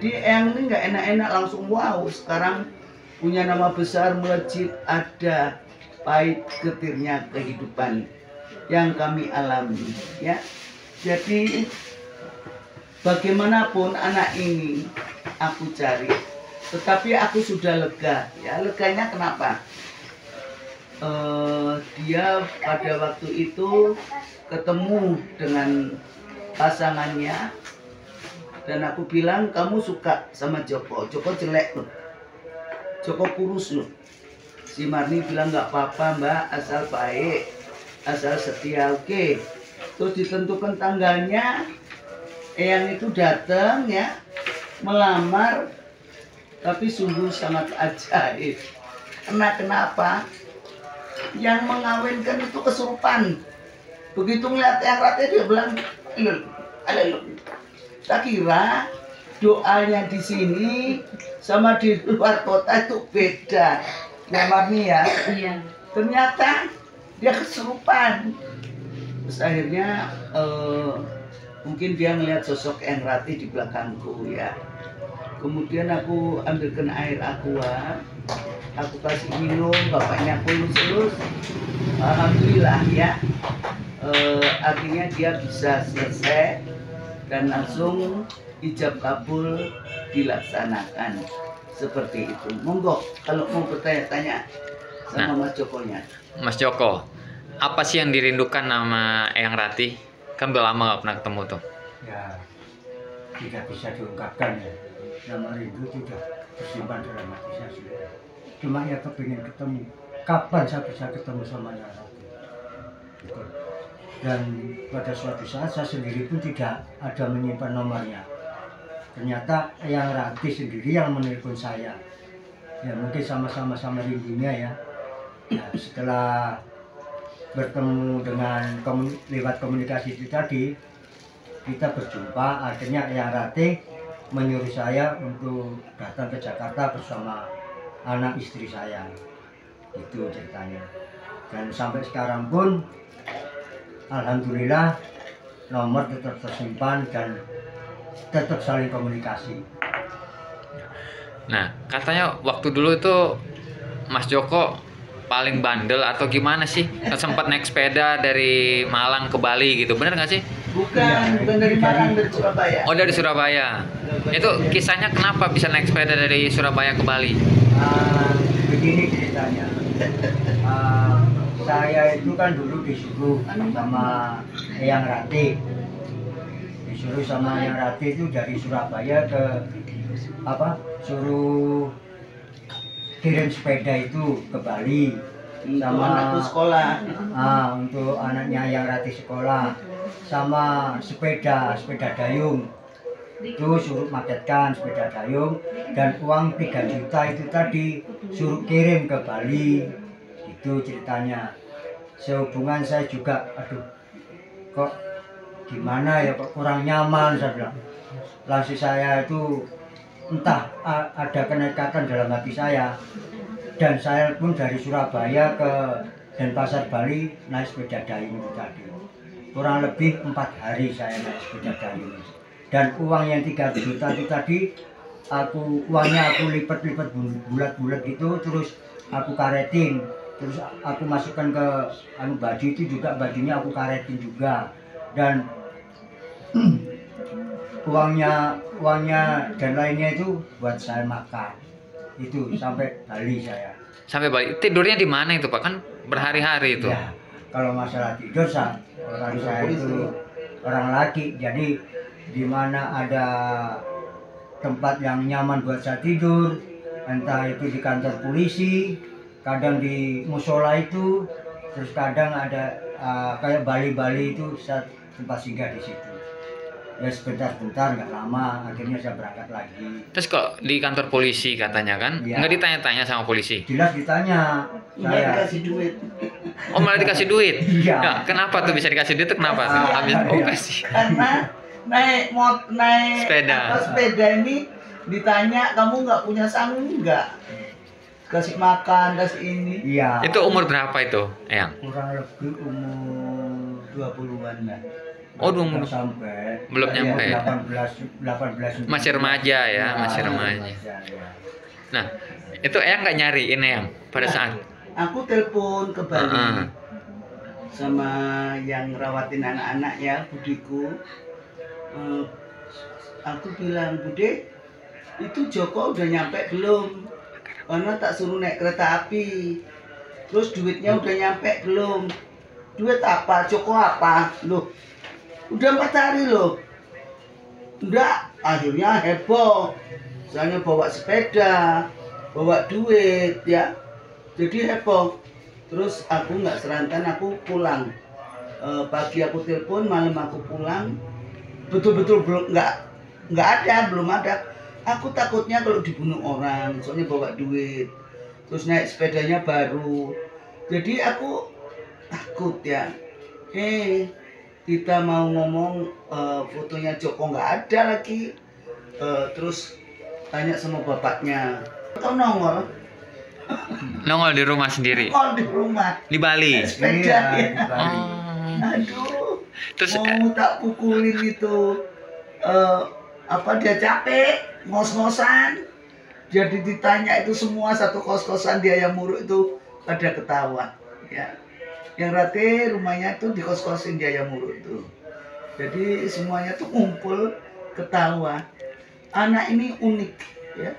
Jadi Eyang ini nggak enak-enak langsung wow. Sekarang punya nama besar, melejit, ada pahit getirnya kehidupan yang kami alami, ya. Jadi bagaimanapun anak ini aku cari, tetapi aku sudah lega, ya. Leganya kenapa? Dia pada waktu itu ketemu dengan pasangannya dan aku bilang, kamu suka sama Joko jelek loh, Joko kurus loh. Si Marni bilang nggak apa-apa mbak, asal baik, asal setia, oke. Terus ditentukan tanggalnya, Eyang itu datang, ya, melamar, tapi sungguh sangat ajaib. Kenapa? Yang mengawinkan itu kesurupan. Begitu ngeliat Eyang Ratih dia bilang, ayo. Saya kira doanya di sini sama di luar kota itu beda. Ya Marni ya. Iya. Ternyata dia kesurupan. Terus akhirnya mungkin dia ngeliat sosok Eyang Ratih di belakangku, ya. Kemudian aku ambilkan air aqua, aku kasih minum, bapaknya aku lulus. Alhamdulillah, ya. Akhirnya dia bisa selesai dan langsung ijab kabul dilaksanakan seperti itu. Monggo kalau mau bertanya-tanya sama Mas Jokonya. Mas Joko, apa sih yang dirindukan nama Eyang Ratih? Kan udah lama gak pernah ketemu tuh. Ya, tidak bisa diungkapkan ya. Nama rindu sudah tersimpan dalam hati saya sudah. Cuma ya kepingin ketemu. Kapan saya bisa ketemu sama Eyang Ratih? Gitu. Dan pada suatu saat saya sendiri pun tidak ada menyimpan nomornya. Ternyata Eyang Ratih sendiri yang menelpon saya. Ya mungkin sama-sama rindunya ya. Nah, setelah bertemu dengan lewat komunikasi itu tadi, kita berjumpa. Akhirnya Eyang Ratih menyuruh saya untuk datang ke Jakarta bersama anak istri saya. Itu ceritanya. Dan sampai sekarang pun alhamdulillah nomor tetap tersimpan dan tetap saling komunikasi. Nah, katanya waktu dulu itu Mas Joko paling bandel atau gimana sih? Sempat naik sepeda dari Malang ke Bali gitu, bener nggak sih? Bukan dari Malang, dari Surabaya. Oh, dari Surabaya. Itu kisahnya kenapa bisa naik sepeda dari Surabaya ke Bali? Begini ceritanya. Saya itu kan dulu disuruh sama Eyang Ratih. Disuruh sama Eyang Ratih itu dari Surabaya ke suruh kirim sepeda itu ke Bali sama anakku sekolah. Untuk anaknya Eyang Ratih sekolah, sama sepeda dayung. Itu suruh maketkan sepeda dayung dan uang 3 juta itu tadi suruh kirim ke Bali. Itu ceritanya. Sehubungan saya juga, aduh, kok gimana ya, kok kurang nyaman, saya bilang. Langsung saya itu entah ada kenekatan dalam hati saya, dan saya pun dari Surabaya ke Denpasar Bali naik sepeda dayung itu tadi. Kurang lebih 4 hari saya naik sepeda dayung. Dan uang yang 3 juta itu tadi, uangnya aku lipat-lipat bulat-bulat gitu, terus aku karetin. Terus aku masukkan ke baju itu juga, bajunya aku karetin juga. Dan uangnya dan lainnya itu buat saya makan. Itu sampai Bali saya. Sampai Bali. Tidurnya di mana itu Pak? Kan berhari-hari itu. Ya, kalau masalah tidur orang saya itu orang laki, jadi di mana ada tempat yang nyaman buat saya tidur, entah itu di kantor polisi, kadang di musola itu, terus kadang ada kayak Bali itu saya tempat singgah di situ. Ya sebentar nggak lama, akhirnya saya berangkat lagi. Terus kok di kantor polisi katanya kan? Ya. Nggak ditanya-tanya sama polisi? Jelas ditanya. Saya dikasih duit. Oh, malah dikasih duit? Iya. Nah, kenapa tuh bisa dikasih duit itu kenapa? Habis kasih. Karena naik sepeda ini ditanya, kamu nggak punya sangu nggak? Kasih makan, kasih ini. Iya. Itu umur berapa itu, Eyang? Kurang lebih umur 20-an lah. Oh, Belum sampai. belum Iya, nyampe. 18 Masih remaja ya, masih remaja. ya. Nah, itu Eyang nggak nyariin Eyang pada saat? Aku telepon ke Bali Heeh. sama yang rawatin anak-anak ya, budiku. Aku bilang, Bude, itu Joko udah nyampe belum? Karena tak suruh naik kereta api. Terus duitnya udah nyampe belum? Duit apa? Joko apa? Loh, udah 4 hari loh. Enggak, akhirnya heboh. Soalnya bawa sepeda, bawa duit ya. Jadi heboh. Terus aku nggak serantan, aku pulang. Pagi aku telepon, malam aku pulang. Betul-betul belum ada. Aku takutnya kalau dibunuh orang, soalnya bawa duit. Terus naik sepedanya baru. Jadi aku takut ya. Kita mau ngomong fotonya Joko nggak ada lagi. Terus tanya sama bapaknya, atau nongol Nongol di rumah sendiri. di rumah Di Bali. naik sepeda ya. Di Bali. Oh. Aduh, Terus mau tak pukulin itu. Apa dia capek ngos-ngosan. Jadi ditanya itu semua satu kos-kosan dia yang muruk itu pada ketawa ya. Yang Rate rumahnya tuh di kos-kosin dia yang muruk itu. Jadi semuanya tuh ngumpul ketawa. Anak ini unik ya.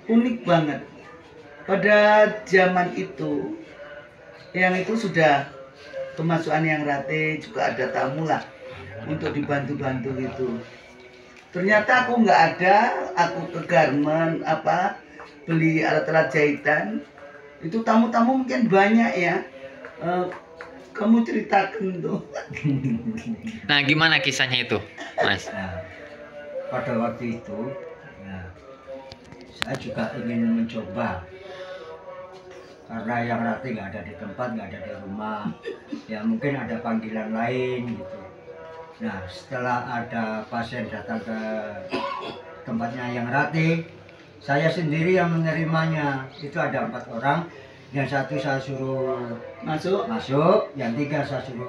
Unik banget. Pada zaman itu yang itu sudah kemasukan yang Rate, juga ada tamu lah untuk dibantu-bantu gitu. Ternyata aku nggak ada, aku ke garmen beli alat-alat jahitan. Itu tamu-tamu mungkin banyak ya. Kamu ceritakan tuh. nah, gimana kisahnya itu, Mas? Nah, pada waktu itu, ya, saya juga ingin mencoba. Karena yang Rati nggak ada di tempat, nggak ada di rumah, ya mungkin ada panggilan lain gitu. Nah, setelah ada pasien datang ke tempatnya yang Rati, saya sendiri yang menerimanya. Itu ada 4 orang, yang 1 saya suruh masuk, yang 3 saya suruh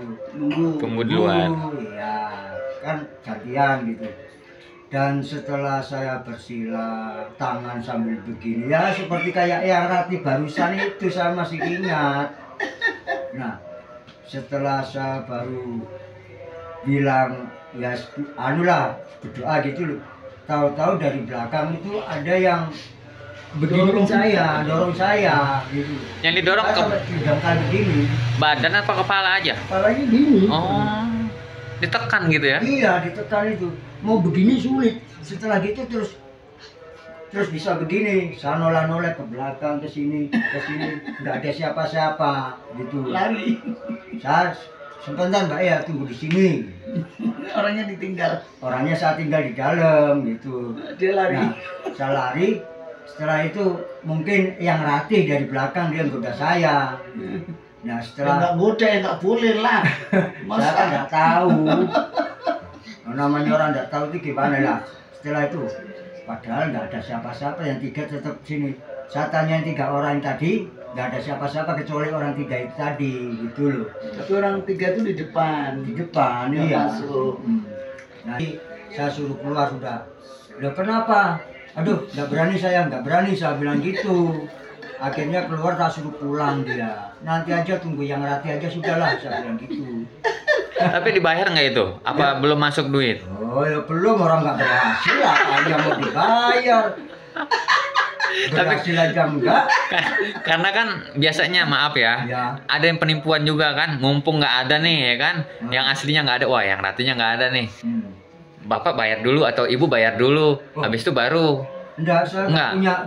Tunggu di luar. ya kan gantian gitu. Dan setelah saya bersila tangan sambil begini, ya seperti kayak yang Rati barusan itu saya masih ingat. Nah, setelah saya baru bilang ya anulah berdoa gitu loh, tahu-tahu dari belakang itu ada yang begini dorong saya gitu. Yang didorong ke Didangkal begini, badan apa kepala aja? kepalanya gini. Oh, ditekan gitu ya? Iya, ditekan itu. Mau begini sulit. Setelah gitu terus bisa begini, saya noleh ke belakang, ke sini, nggak ada siapa-siapa gitu. Lari. Saya sebentar Mbak ya, tunggu di sini. Orangnya ditinggal. Orangnya saya tinggal di dalam gitu. Dia lari. Nah, saya lari. Setelah itu mungkin yang Ratih dari belakang dia goda saya. Nah, Ya setelah nggak goda ya nggak boleh lah. saya kan nggak tahu. Namanya orang nggak tahu itu gimana lah. Setelah itu, padahal nggak ada siapa-siapa, yang 3 tetap sini. Saya tanya yang 3 orang tadi, nggak ada siapa-siapa kecuali orang 3 itu tadi, gitu loh. Tapi orang 3 itu di depan. Di depan, Nggak iya. masuk. Nah, saya suruh keluar sudah. Loh kenapa? Aduh, nggak berani saya bilang gitu. Akhirnya keluar, tak suruh pulang dia. Nanti aja tunggu yang Rati aja sudahlah, saya bilang gitu. Tapi dibayar nggak itu? Apa belum masuk duit? Oh ya belum, orang nggak berhasil lah, hanya mau dibayar. Berhasil aja enggak. Karena kan biasanya maaf ya, Ya. ada yang penipuan juga kan, mumpung nggak ada nih ya kan, yang aslinya nggak ada, wah yang ratunya nggak ada nih. Bapak bayar dulu atau ibu bayar dulu, habis itu baru. Enggak, saya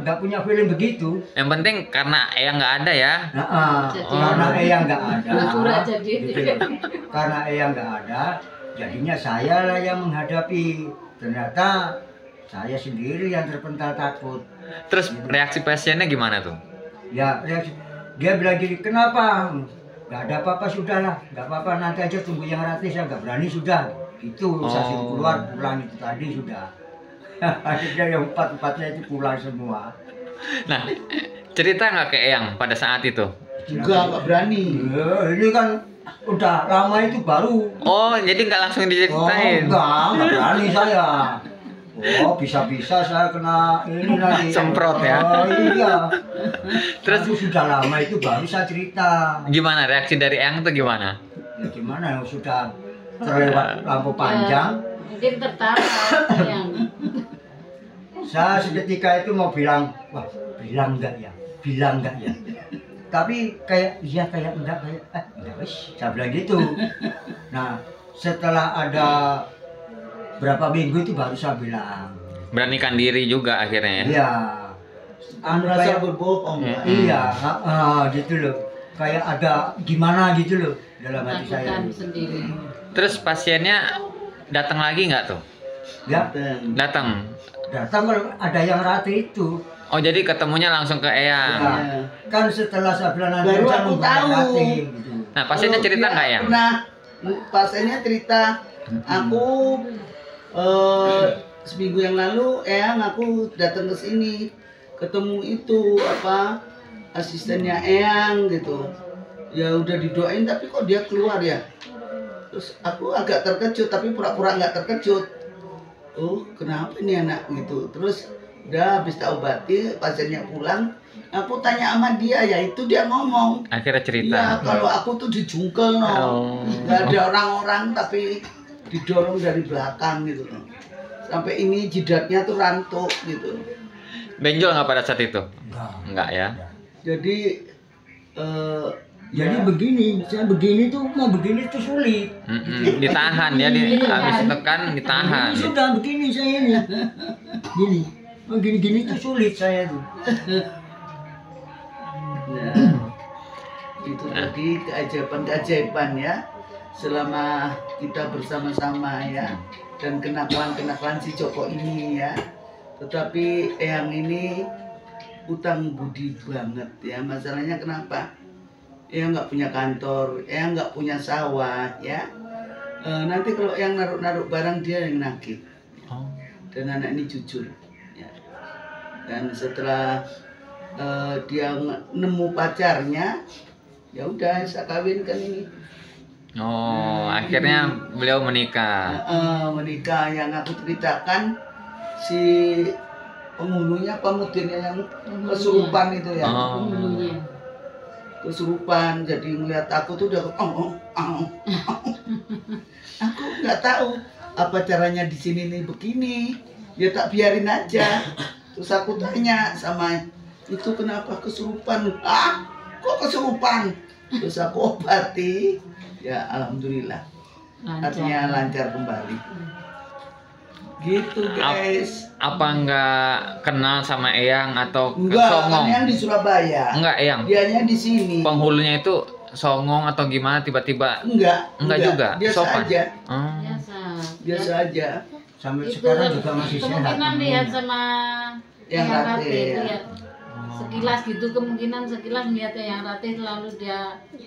nggak punya feeling begitu. Yang penting karena Eyang nggak ada ya. Nah, Jadi- karena Eyang nggak ada. Pura-pura jadi. gitu. Karena Eyang nggak ada, jadinya saya lah yang menghadapi. Ternyata saya sendiri yang terpental takut. Terus reaksi pasiennya gimana tuh? Ya, dia bilang gini, kenapa? Nggak ada apa-apa, sudahlah, nggak apa-apa, nanti aja tunggu yang Rati, saya nggak berani sudah. Itu saya suruh keluar, pulang itu tadi sudah. Akhirnya yang 4-4-nya itu pulang semua. Nah, cerita nggak ke Eyang pada saat itu? Juga nggak berani. Ini kan udah lama itu baru. Oh, jadi nggak langsung Oh, diceritain. enggak berani saya. Oh, bisa-bisa saya kena ini nanti. Semprot ya. Oh iya. Terus Aku sudah lama itu baru saya cerita. gimana reaksi dari Eyang tuh gimana? Ya gimana, sudah terlewat lampu panjang. Mungkin tertawa yang Saya seketika itu mau bilang, wah bilang enggak ya, bilang enggak ya. Tapi kayak iya kayak enggak wis, saya bilang gitu. Nah setelah ada berapa minggu itu baru saya bilang, Beranikan diri juga akhirnya ya. iya. Merasa Kayak, berbohong. Pak. iya, gitu loh. Kayak ada gimana gitu loh dalam hati saya. lakukan sendiri. Terus pasiennya datang lagi nggak tuh? Ya, Dan Datang. datang kalau ada yang rati itu. Oh, jadi ketemunya langsung ke Eyang. Nah, kan setelah saya bilang nanti Baru jangan aku bukan tahu. rati, gitu. Nah, pasiennya kalau cerita dia nggak Yang? Pernah, pasiennya cerita, aku seminggu yang lalu, Eyang aku datang ke sini, ketemu itu apa asistennya Eyang gitu. Ya udah didoain tapi kok dia keluar ya. Terus aku agak terkejut tapi pura-pura nggak terkejut. Oh kenapa ini anak gitu. Terus udah habis tak obati pasiennya pulang. Aku tanya sama dia ya itu dia ngomong. Akhirnya cerita. Iya, kalau aku tuh dijungkel Oh. nggak ada orang-orang tapi didorong dari belakang gitu loh. Sampai ini jidatnya tuh rantuk gitu. Benjol nggak pada saat itu? Enggak. Enggak ya. Jadi Jadi ya, begini, saya begini tuh mau begini tuh sulit. Ditahan ya, habis tekan ditahan. Ini sudah begini saya ini. Gini. Oh, gini-gini tuh sulit saya tuh. nah, itu tadi keajaiban-keajaiban ya selama kita bersama-sama ya dan kenakalan-kenakalan si Joko ini ya. Tetapi Eyang ini utang budi banget ya. Masalahnya kenapa? Eyang nggak punya kantor, Eyang nggak punya sawah ya. Nanti kalau Eyang naruh-naruh barang dia yang nagih. Oh. Dan anak ini jujur ya. Dan setelah dia nemu pacarnya, ya udah saya kawinkan ini. Oh, akhirnya beliau menikah. Menikah yang aku ceritakan si penghulunya pemudirnya yang kesurupan itu ya. Oh. Dulunya. Kesurupan jadi melihat aku tuh udah aku nggak tahu apa caranya di sini nih begini ya tak biarin aja. Terus aku tanya sama itu kenapa kesurupan, kok kesurupan, terus aku obati ya alhamdulillah artinya lancar kembali gitu guys. Apa enggak kenal sama Eyang atau Enggak, songong? kan yang di Surabaya, Enggak, Eyang. dianya di sini. Penghulunya itu songong atau gimana tiba-tiba? Enggak juga. biasa Sopan. aja, Oh. biasa aja. Sampai Itu sekarang juga masih sehat. kemungkinan lihat sama Yang yang Ratih, Ratih, ya. lihat sekilas gitu, kemungkinan sekilas melihatnya yang Ratih lalu dia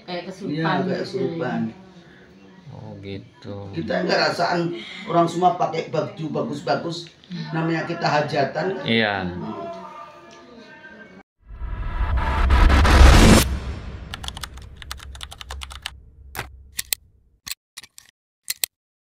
kayak Iya kesurupan kayak gitu. kesurupan. Oh, gitu. Kita nggak rasaan orang semua pakai baju bagus-bagus, namanya kita hajatan. Iya.